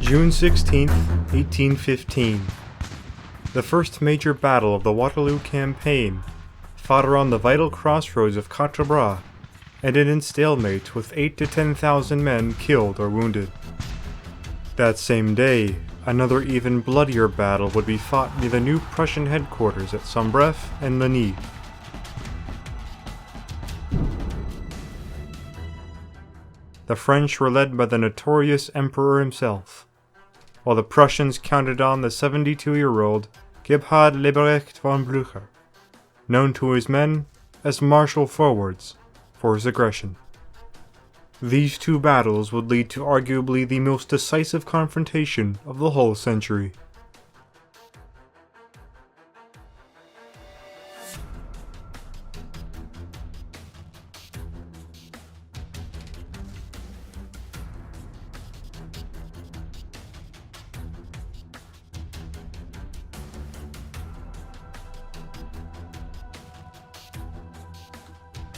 June 16, 1815. The first major battle of the Waterloo campaign, fought around the vital crossroads of Quatre Bras, ended in stalemate with 8,000 to 10,000 men killed or wounded. That same day, another even bloodier battle would be fought near the new Prussian headquarters at Sombref and Ligny. The French were led by the notorious Emperor himself, while the Prussians counted on the 72-year-old Gebhard Lebrecht von Blucher, known to his men as Marshal Forwards, for his aggression. These two battles would lead to arguably the most decisive confrontation of the whole century.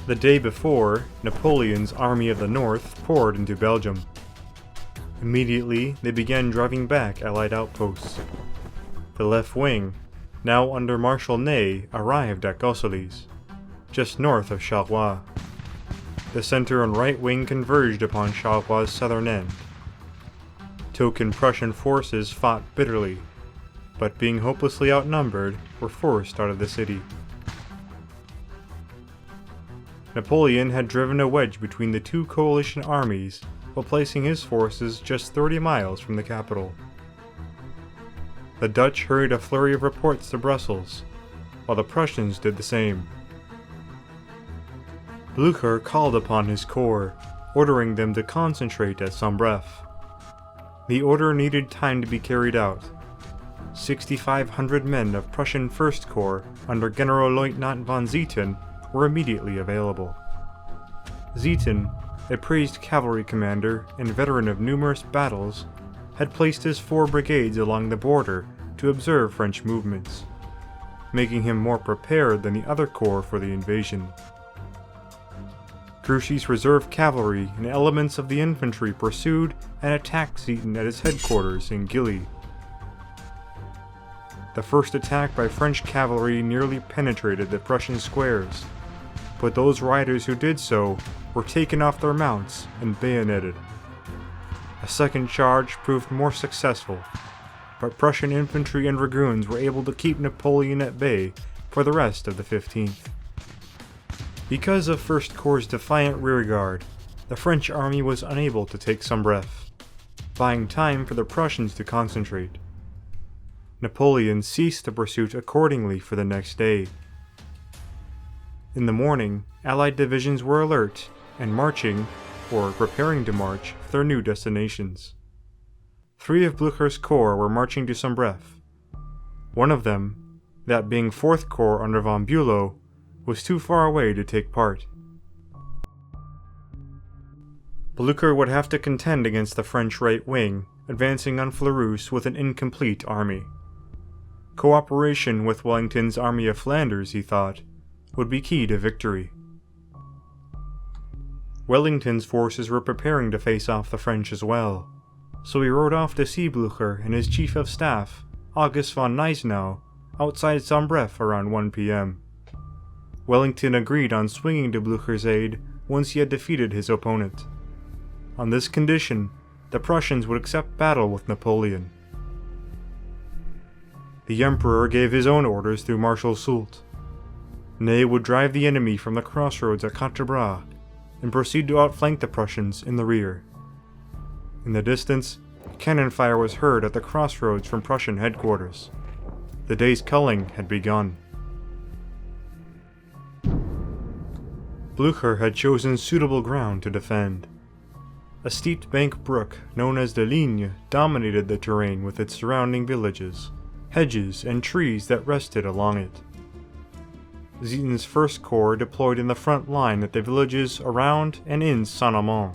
The day before, Napoleon's Army of the North poured into Belgium. Immediately, they began driving back Allied outposts. The left wing, now under Marshal Ney, arrived at Gosselies, just north of Charleroi. The center and right wing converged upon Charleroi southern end. Token Prussian forces fought bitterly, but being hopelessly outnumbered, were forced out of the city. Napoleon had driven a wedge between the two coalition armies while placing his forces just 30 miles from the capital. The Dutch hurried a flurry of reports to Brussels, while the Prussians did the same. Blucher called upon his corps, ordering them to concentrate at Sombref. The order needed time to be carried out. 6,500 men of Prussian First Corps under Generalleutnant von Zieten were immediately available. Zieten, a praised cavalry commander and veteran of numerous battles, had placed his 4 brigades along the border to observe French movements, making him more prepared than the other corps for the invasion. Grouchy's reserve cavalry and elements of the infantry pursued and attacked Zieten at his headquarters in Gilly. The first attack by French cavalry nearly penetrated the Prussian squares, but those riders who did so were taken off their mounts and bayoneted. A second charge proved more successful, but Prussian infantry and dragoons were able to keep Napoleon at bay for the rest of the 15th. Because of First Corps' defiant rearguard, the French army was unable to take Sombref, buying time for the Prussians to concentrate. Napoleon ceased the pursuit accordingly for the next day. In the morning, Allied divisions were alert and marching, or preparing to march, for their new destinations. 3 of Blucher's corps were marching to Sombref. One of them, that being 4th Corps under von Bülow, was too far away to take part. Blucher would have to contend against the French right wing, advancing on Fleurus with an incomplete army. Cooperation with Wellington's Army of Flanders, he thought, would be key to victory. Wellington's forces were preparing to face off the French as well, so he rode off to see Blucher and his chief of staff, August von Gneisenau, outside Sombref around 1 p.m. Wellington agreed on swinging to Blucher's aid once he had defeated his opponent. On this condition, the Prussians would accept battle with Napoleon. The Emperor gave his own orders through Marshal Soult. Ney would drive the enemy from the crossroads at Quatre Bras and proceed to outflank the Prussians in the rear. In the distance, cannon fire was heard at the crossroads from Prussian headquarters. The day's culling had begun. Blucher had chosen suitable ground to defend. A steep bank brook known as the Ligny dominated the terrain with its surrounding villages, hedges, and trees that rested along it. Zieten's First Corps deployed in the front line at the villages around and in Saint-Amand.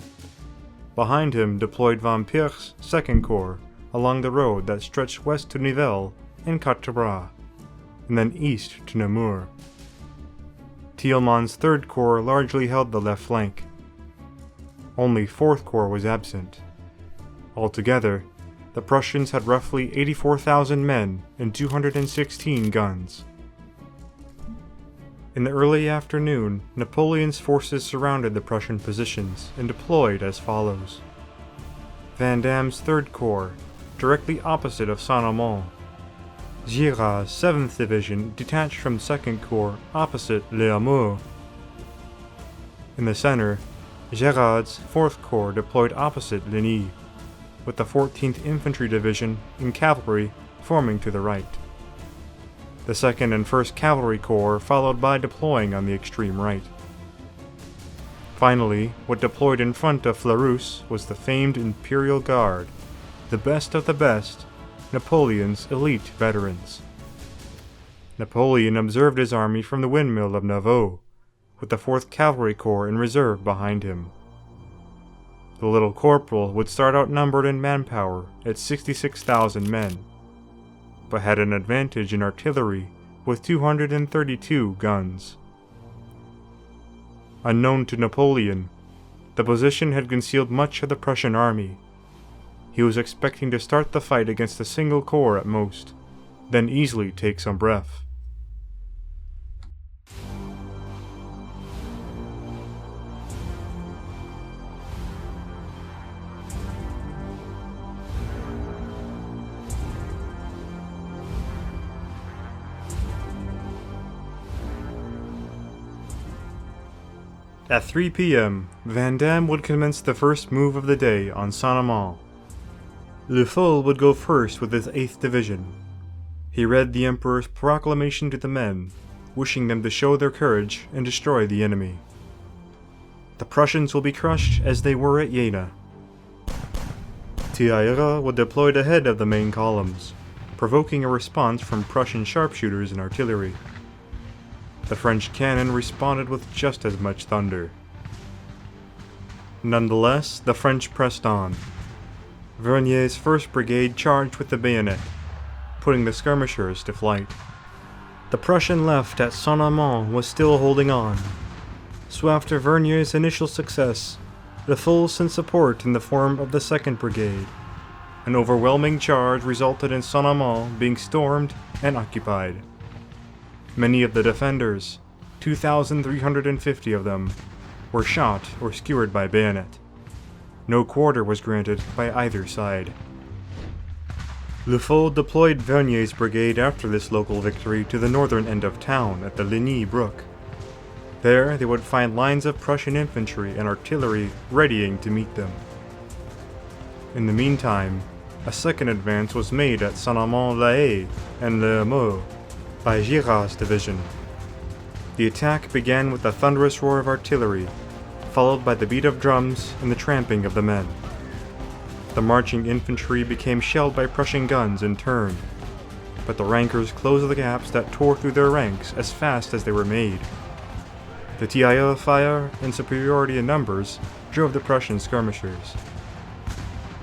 Behind him deployed von Pirch's Second Corps along the road that stretched west to Nivelles and Quatre Bras, and then east to Namur. Thielmann's Third Corps largely held the left flank. Only Fourth Corps was absent. Altogether, the Prussians had roughly 84,000 men and 216 guns. In the early afternoon, Napoleon's forces surrounded the Prussian positions and deployed as follows. Vandam's 3rd Corps, directly opposite of Saint-Amand. Giraud's 7th Division detached from 2nd Corps opposite Les Amours. In the center, Giraud's 4th Corps deployed opposite Ligny, with the 14th Infantry Division in cavalry forming to the right. The 2nd and 1st Cavalry Corps followed by deploying on the extreme right. Finally, what deployed in front of Fleurus was the famed Imperial Guard, the best of the best, Napoleon's elite veterans. Napoleon observed his army from the windmill of Nauvoo, with the 4th Cavalry Corps in reserve behind him. The little corporal would start outnumbered in manpower at 66,000 men, but had an advantage in artillery with 232 guns. Unknown to Napoleon, the position had concealed much of the Prussian army. He was expecting to start the fight against a single corps at most, then easily take some breath. At 3 p.m., Vandam would commence the first move of the day on Saint-Amand. Le Fol would go first with his 8th Division. He read the Emperor's proclamation to the men, wishing them to show their courage and destroy the enemy. The Prussians will be crushed as they were at Jena. Thiers would deploy ahead of the main columns, provoking a response from Prussian sharpshooters and artillery. The French cannon responded with just as much thunder. Nonetheless, the French pressed on. Vernier's 1st Brigade charged with the bayonet, putting the skirmishers to flight. The Prussian left at Saint-Amand was still holding on, so after Vernier's initial success, the Fol sent support in the form of the 2nd Brigade. An overwhelming charge resulted in Saint-Amand being stormed and occupied. Many of the defenders, 2,350 of them, were shot or skewered by bayonet. No quarter was granted by either side. Le Fol deployed Vernier's brigade after this local victory to the northern end of town at the Ligny brook. There they would find lines of Prussian infantry and artillery readying to meet them. In the meantime, a second advance was made at Saint-Amand-la-Haye and Les Amours by Giraud's division. The attack began with a thunderous roar of artillery, followed by the beat of drums and the tramping of the men. The marching infantry became shelled by Prussian guns in turn, but the rankers closed the gaps that tore through their ranks as fast as they were made. The tirailleurs fire and superiority in numbers drove the Prussian skirmishers.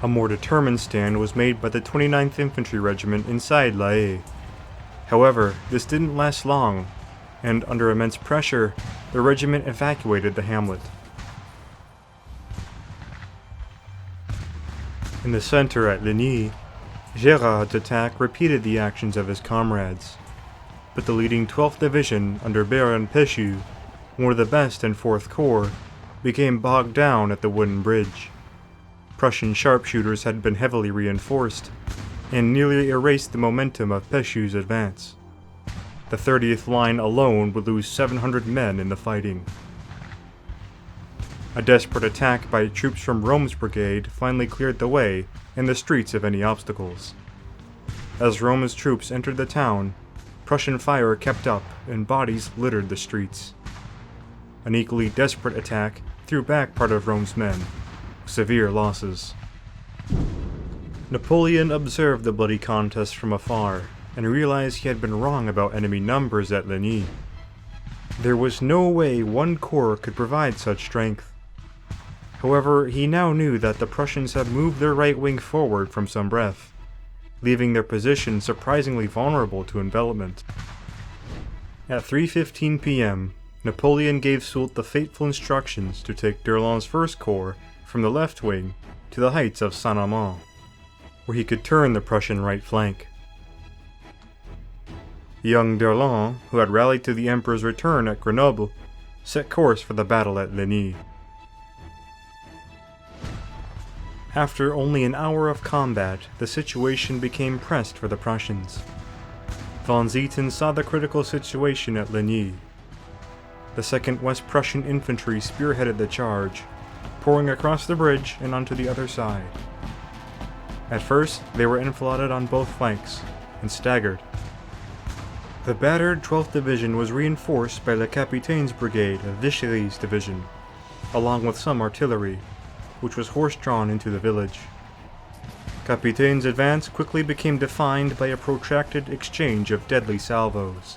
A more determined stand was made by the 29th Infantry Regiment inside La Haye. However, this didn't last long, and under immense pressure, the regiment evacuated the hamlet. In the center at Ligny, Giraud's attack repeated the actions of his comrades, but the leading 12th Division under Baron Péchu, one of the best in 4th Corps, became bogged down at the wooden bridge. Prussian sharpshooters had been heavily reinforced, and nearly erased the momentum of Péchu's advance. The 30th Line alone would lose 700 men in the fighting. A desperate attack by troops from Rome's brigade finally cleared the way and the streets of any obstacles. As Rome's troops entered the town, Prussian fire kept up and bodies littered the streets. An equally desperate attack threw back part of Rome's men, with severe losses. Napoleon observed the bloody contest from afar and realized he had been wrong about enemy numbers at Ligny. There was no way one corps could provide such strength. However, he now knew that the Prussians had moved their right wing forward from some breadth, leaving their position surprisingly vulnerable to envelopment. At 3:15 p.m., Napoleon gave Soult the fateful instructions to take d'Erlon's 1st Corps from the left wing to the heights of Saint-Amand. where he could turn the Prussian right flank. Young d'Erlon, who had rallied to the Emperor's return at Grenoble, set course for the battle at Ligny. After only an hour of combat, the situation became pressed for the Prussians. Von Zieten saw the critical situation at Ligny. The 2nd West Prussian Infantry spearheaded the charge, pouring across the bridge and onto the other side. At first, they were enfiladed on both flanks, and staggered. The battered 12th Division was reinforced by Le Capitaine's brigade of Vichery's division, along with some artillery, which was horse-drawn into the village. Capitaine's advance quickly became defined by a protracted exchange of deadly salvos.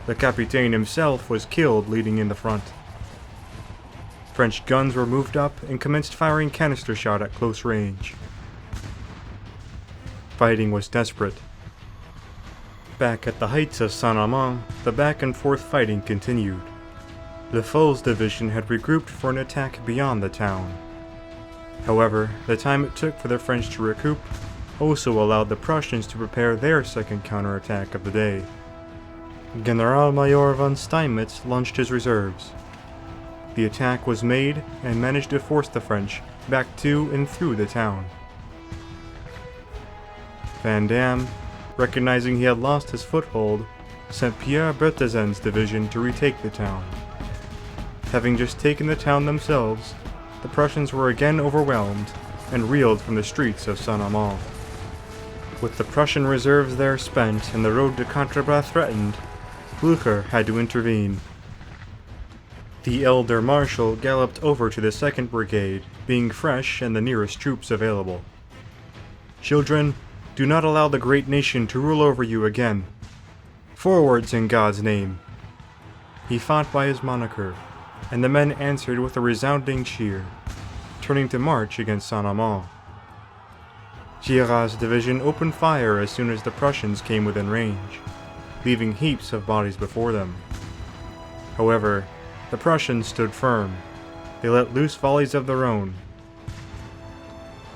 Le Capitaine himself was killed leading in the front. French guns were moved up and commenced firing canister shot at close range. Fighting was desperate. Back at the heights of Saint-Amand, the back-and-forth fighting continued. Le Foul's division had regrouped for an attack beyond the town. However, the time it took for the French to recoup also allowed the Prussians to prepare their second counterattack of the day. Generalmajor von Steinmetz launched his reserves. The attack was made and managed to force the French back to and through the town. Van Damme, recognizing he had lost his foothold, sent Pierre Berthazin's division to retake the town. Having just taken the town themselves, the Prussians were again overwhelmed and reeled from the streets of Saint-Amand. With the Prussian reserves there spent and the road to Quatre Bras threatened, Blucher had to intervene. The elder Marshal galloped over to the 2nd Brigade, being fresh and the nearest troops available. "Children, do not allow the great nation to rule over you again. Forwards in God's name!" He fought by his moniker, and the men answered with a resounding cheer, turning to march against Saint-Amand. Giraud's division opened fire as soon as the Prussians came within range, leaving heaps of bodies before them. However, the Prussians stood firm. They let loose volleys of their own.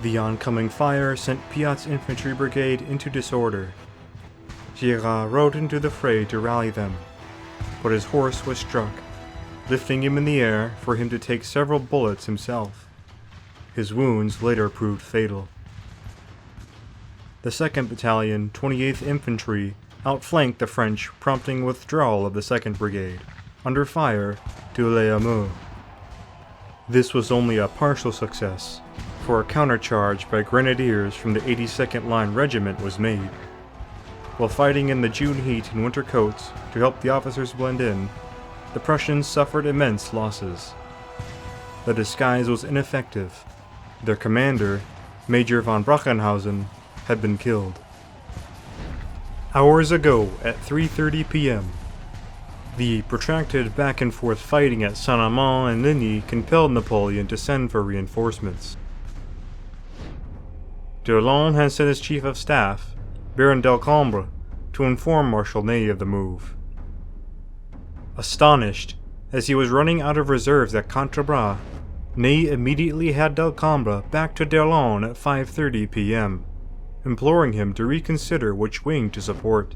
The oncoming fire sent Piat's infantry brigade into disorder. Giraud rode into the fray to rally them, but his horse was struck, lifting him in the air for him to take several bullets himself. His wounds later proved fatal. The 2nd Battalion, 28th Infantry, outflanked the French, prompting withdrawal of the 2nd Brigade, under fire, to Les Amours. This was only a partial success, for a countercharge by grenadiers from the 82nd Line Regiment was made. While fighting in the June heat in winter coats to help the officers blend in, the Prussians suffered immense losses. The disguise was ineffective. Their commander, Major von Brachenhausen, had been killed. Hours ago, at 3:30 p.m., the protracted back-and-forth fighting at Saint-Amand and Ligny compelled Napoleon to send for reinforcements. D'Erlon had sent his chief of staff, Baron Delcambre, to inform Marshal Ney of the move. Astonished, as he was running out of reserves at Quatre Bras, Ney immediately had Delcambre back to D'Erlon at 5:30 p.m., imploring him to reconsider which wing to support.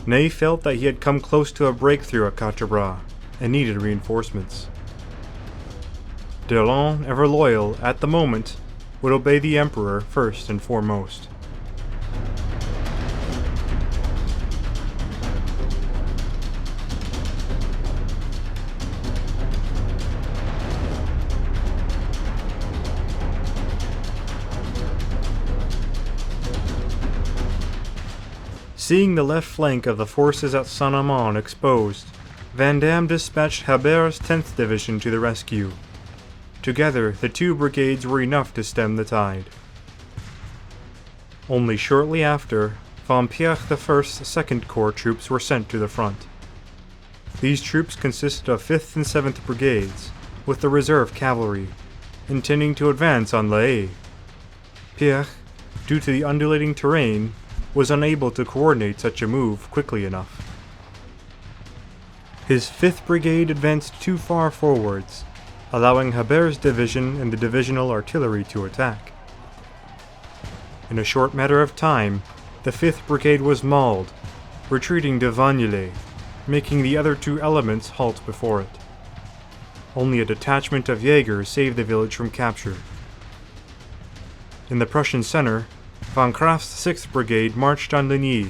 Ney felt that he had come close to a breakthrough at Quatre Bras and needed reinforcements. D'Erlon, ever loyal at the moment, would obey the Emperor first and foremost. Seeing the left flank of the forces at Saint-Amand exposed, Van Damme dispatched Habert's 10th Division to the rescue. Together, the two brigades were enough to stem the tide. Only shortly after, von Pierre I's 2nd Corps troops were sent to the front. These troops consisted of 5th and 7th Brigades, with the reserve cavalry, intending to advance on La Haye. Pierre, due to the undulating terrain, was unable to coordinate such a move quickly enough. His 5th Brigade advanced too far forwards, allowing Habert's division and the divisional artillery to attack. In a short matter of time, the 5th Brigade was mauled, retreating to Vagnolay, making the other two elements halt before it. Only a detachment of Jaegers saved the village from capture. In the Prussian center, von Kraft's 6th Brigade marched on Ligny,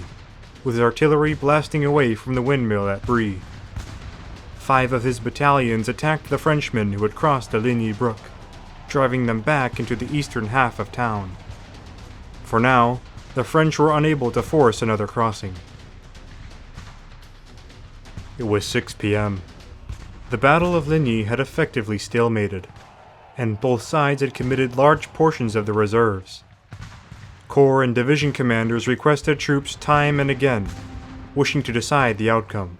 with artillery blasting away from the windmill at Brie. 5 of his battalions attacked the Frenchmen who had crossed the Ligny brook, driving them back into the eastern half of town. For now, the French were unable to force another crossing. It was 6 p.m. The Battle of Ligny had effectively stalemated, and both sides had committed large portions of the reserves. Corps and division commanders requested troops time and again, wishing to decide the outcome.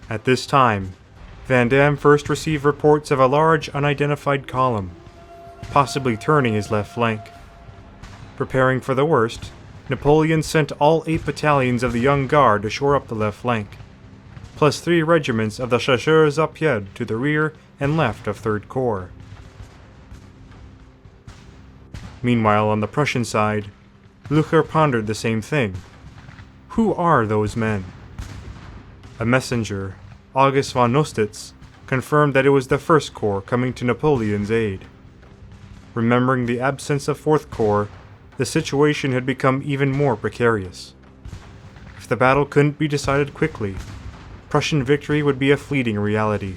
At this time, Van Damme first received reports of a large unidentified column, possibly turning his left flank. Preparing for the worst, Napoleon sent all 8 battalions of the Young Guard to shore up the left flank, plus 3 regiments of the Chasseurs à Pied to the rear and left of 3rd Corps. Meanwhile, on the Prussian side, Blucher pondered the same thing. Who are those men? A messenger, August von Nostitz, confirmed that it was the 1st Corps coming to Napoleon's aid. Remembering the absence of 4th Corps, the situation had become even more precarious. If the battle couldn't be decided quickly, Prussian victory would be a fleeting reality.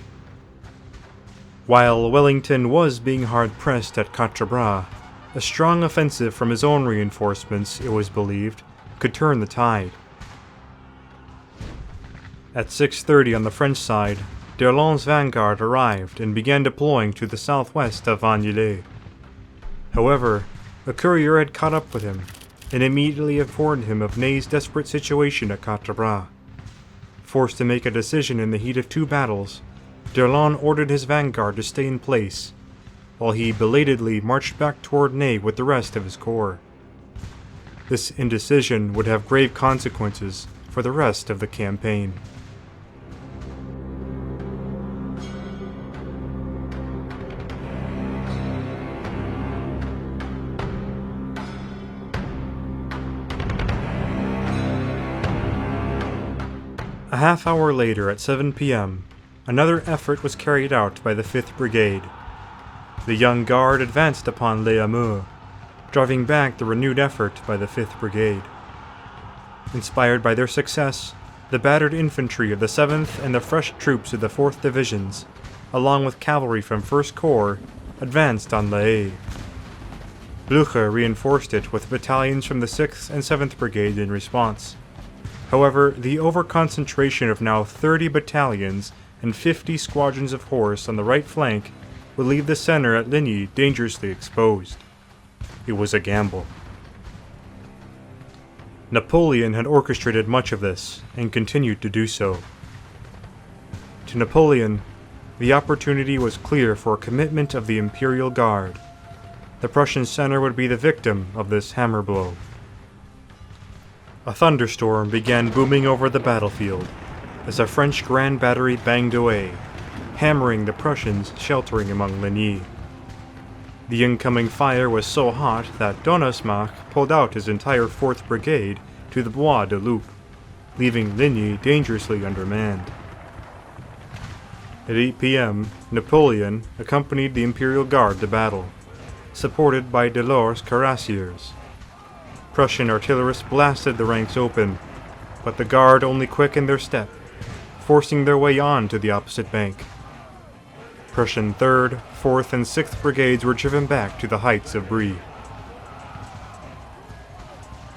While Wellington was being hard-pressed at Quatre Bras, a strong offensive from his own reinforcements, it was believed, could turn the tide. At 6:30 on the French side, d'Erlon's vanguard arrived and began deploying to the southwest of Vagnolay. However, a courier had caught up with him and immediately informed him of Ney's desperate situation at Quatre Bras. Forced to make a decision in the heat of 2 battles, d'Erlon ordered his vanguard to stay in place, while he belatedly marched back toward Ney with the rest of his corps. This indecision would have grave consequences for the rest of the campaign. A half hour later, at 7 p.m., another effort was carried out by the 5th Brigade. The Young Guard advanced upon Les Amours, driving back the renewed effort by the 5th Brigade. Inspired by their success, the battered infantry of the 7th and the fresh troops of the 4th Divisions, along with cavalry from 1st Corps, advanced on La Haye. Blucher reinforced it with battalions from the 6th and 7th Brigade in response. However, the overconcentration of now 30 battalions and 50 squadrons of horse on the right flank would leave the center at Ligny dangerously exposed. It was a gamble. Napoleon had orchestrated much of this, and continued to do so. To Napoleon, the opportunity was clear for a commitment of the Imperial Guard. The Prussian center would be the victim of this hammer blow. A thunderstorm began booming over the battlefield as a French Grand Battery banged away, hammering the Prussians sheltering among Ligny. The incoming fire was so hot that Donnersmarck pulled out his entire 4th Brigade to the Bois de Loup, leaving Ligny dangerously undermanned. At 8 p.m., Napoleon accompanied the Imperial Guard to battle, supported by Delort's cuirassiers. Prussian artillerists blasted the ranks open, but the Guard only quickened their step, forcing their way on to the opposite bank. Prussian 3rd, 4th, and 6th Brigades were driven back to the heights of Brie.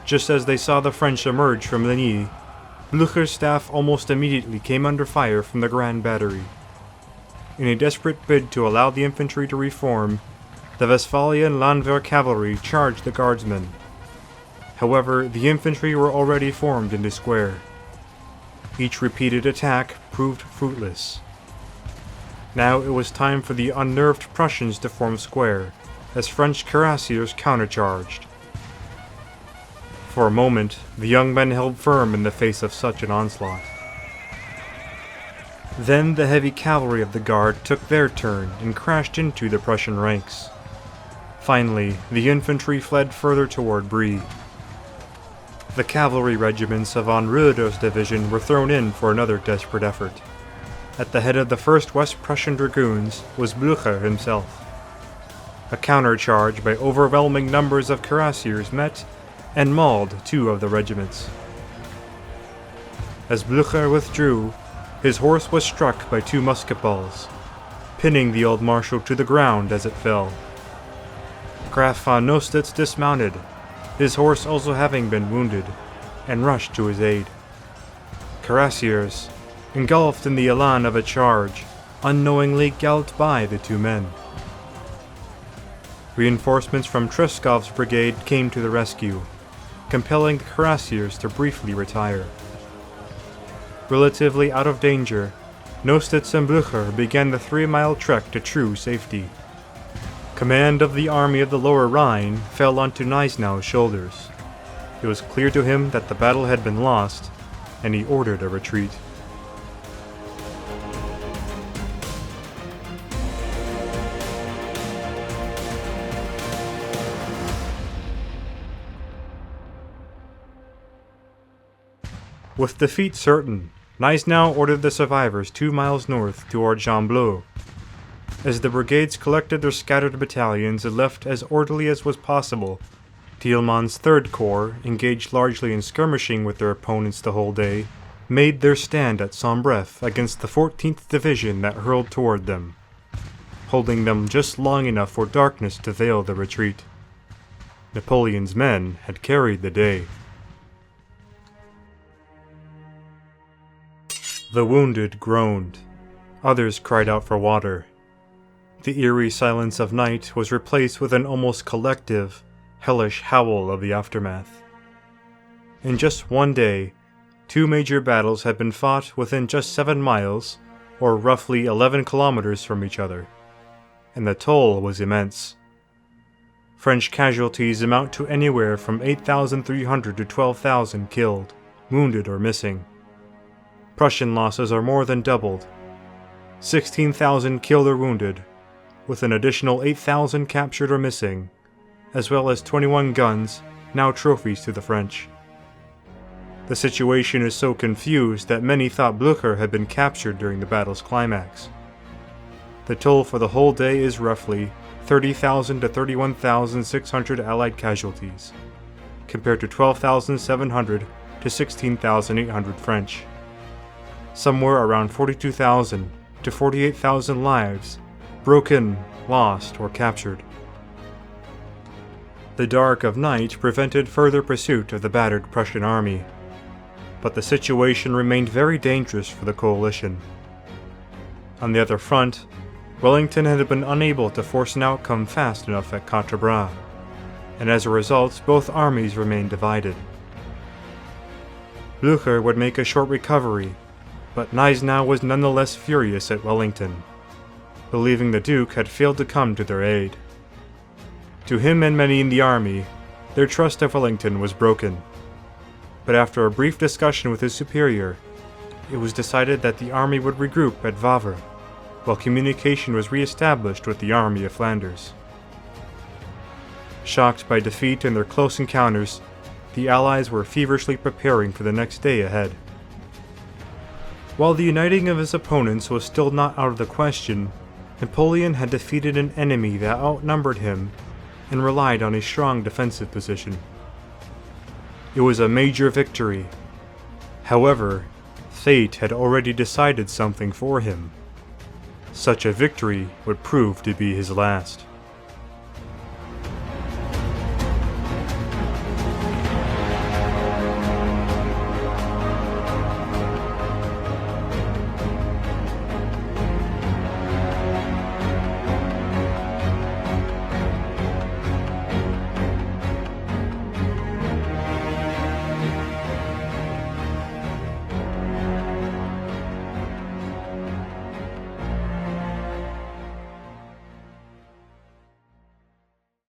Just as they saw the French emerge from Ligny, Blucher's staff almost immediately came under fire from the Grand Battery. In a desperate bid to allow the infantry to reform, the Westphalian Landwehr cavalry charged the guardsmen. However, the infantry were already formed into square. Each repeated attack proved fruitless. Now it was time for the unnerved Prussians to form square, as French cuirassiers countercharged. For a moment, the young men held firm in the face of such an onslaught. Then the heavy cavalry of the Guard took their turn and crashed into the Prussian ranks. Finally, the infantry fled further toward Brie. The cavalry regiments of von Röder's division were thrown in for another desperate effort. At the head of the 1st West Prussian Dragoons was Blucher himself. A countercharge by overwhelming numbers of cuirassiers met and mauled 2 of the regiments. As Blucher withdrew, his horse was struck by 2 musket balls, pinning the old marshal to the ground as it fell. Graf von Nostitz dismounted, his horse also having been wounded, and rushed to his aid. Cuirassiers, engulfed in the elan of a charge, unknowingly galloped by the 2 men. Reinforcements from Truskov's brigade came to the rescue, compelling the cuirassiers to briefly retire. Relatively out of danger, Nostitz and Blucher began the 3-mile trek to true safety. Command of the army of the Lower Rhine fell onto Gneisenau's shoulders. It was clear to him that the battle had been lost, and he ordered a retreat. With defeat certain, Gneisenau ordered the survivors 2 miles north toward Gembloux. As the brigades collected their scattered battalions and left as orderly as was possible, Thielmann's 3rd Corps, engaged largely in skirmishing with their opponents the whole day, made their stand at Sombref against the 14th Division that hurled toward them, holding them just long enough for darkness to veil the retreat. Napoleon's men had carried the day. The wounded groaned. Others cried out for water. The eerie silence of night was replaced with an almost collective, hellish howl of the aftermath. In just one day, 2 major battles had been fought within just 7 miles, or roughly 11 kilometers from each other, and the toll was immense. French casualties amount to anywhere from 8,300 to 12,000 killed, wounded or missing. Prussian losses are more than doubled. 16,000 killed or wounded, with an additional 8,000 captured or missing, as well as 21 guns, now trophies to the French. The situation is so confused that many thought Blucher had been captured during the battle's climax. The toll for the whole day is roughly 30,000 to 31,600 Allied casualties, compared to 12,700 to 16,800 French. Somewhere around 42,000 to 48,000 lives broken, lost, or captured. The dark of night prevented further pursuit of the battered Prussian army, but the situation remained very dangerous for the coalition. On the other front, Wellington had been unable to force an outcome fast enough at Quatre Bras, and as a result, both armies remained divided. Blucher would make a short recovery, but Gneisenau was nonetheless furious at Wellington, believing the Duke had failed to come to their aid. To him and many in the army, their trust of Wellington was broken. But after a brief discussion with his superior, it was decided that the army would regroup at Wavre, while communication was re-established with the Army of Flanders. Shocked by defeat in their close encounters, the Allies were feverishly preparing for the next day ahead. While the uniting of his opponents was still not out of the question, Napoleon had defeated an enemy that outnumbered him and relied on a strong defensive position. It was a major victory. However, fate had already decided something for him. Such a victory would prove to be his last.